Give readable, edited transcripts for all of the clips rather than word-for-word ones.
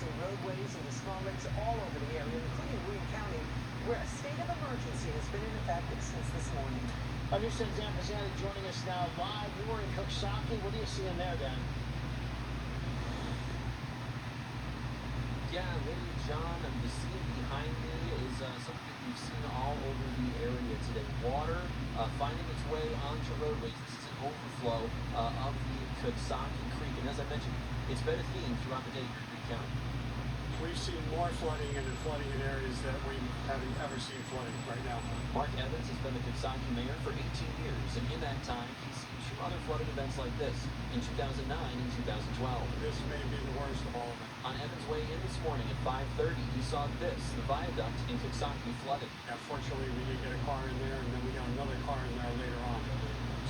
emergency roadways and the small lakes all over the area, including Greene County, where a state of emergency has been in effect since this morning. Our news 10's Dan Pizzani joining us now live. You were in Coxsackie. What are you seeing there, Dan? Yeah, Lady John, the scene behind me is something that we've seen all over the area today. Water finding its way onto roadways. This is an overflow of the Coxsackie Creek. And as I mentioned, it's been a theme throughout the day here in Greene County. We've seen more flooding and flooding in areas that we haven't ever seen flooding right now. Mark Evans has been the Coxsackie mayor for 18 years, and in that time, he's seen two other flooding events like this in 2009 and 2012. This may be the worst of all of them. On Evans' way in this morning at 5:30, he saw this, the viaduct in Coxsackie flooded. Fortunately, we did get a car in there, and then we got another car in there later on.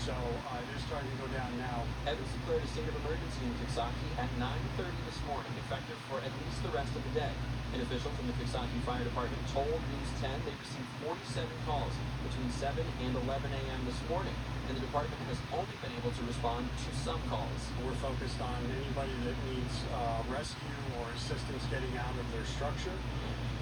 So it is starting to go down now. Evans declared a state of emergency in Coxsackie at 9:30 this morning, effective for at least the rest of the day. An official from the Coxsackie Fire Department told News 10 they received 47 calls between 7 and 11 a.m. this morning, and the department has only been able to respond to some calls. We're focused on anybody that needs rescue or assistance getting out of their structure.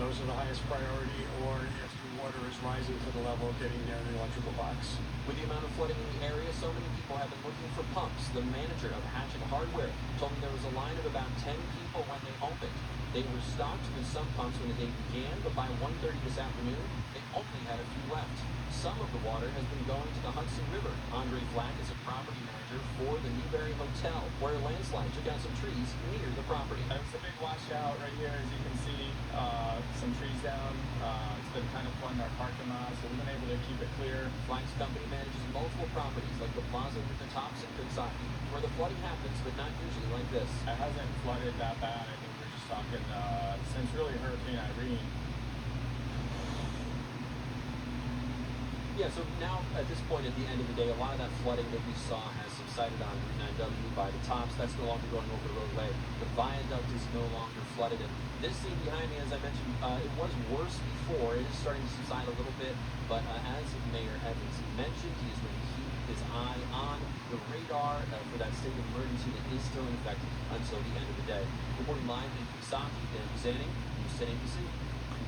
Those are the highest priority, or if the water is rising to the level of getting near the electrical box. With the amount of flooding in the area, so many people have been looking for pumps. The manager of Hatchet Hardware told me there was a line of about 10 people when they opened. They were stocked with some pumps when the day began, but by 1:30 this afternoon, they only had a few left. Some of the water has been going to the Hudson River. Andre Flack is a property manager for the Newberry Hotel, where a landslide took out some trees near the property. It's a big washout right here, as you can see. Some trees down. It's been kind of flooding our parking lot, so we've been able to keep it clear. Flack's company manages multiple properties like the Plaza with the Tops in Coxsackie, where the flooding happens, but not usually like this. It hasn't flooded that bad. I think we're just talking since really Hurricane Irene. Yeah, so now at this point at the end of the day, a lot of that flooding that we saw has subsided on Route 9W by the Tops. That's no longer going over the roadway. The viaduct is no longer flooded. And this scene behind me, as I mentioned, it was worse before. It is starting to subside a little bit, but as Mayor Evans mentioned, he is going to keep his eye on the radar for that state of emergency that is still in effect until the end of the day. Reporting live in Coxsackie, Dan Pizzani, News 10 ABC.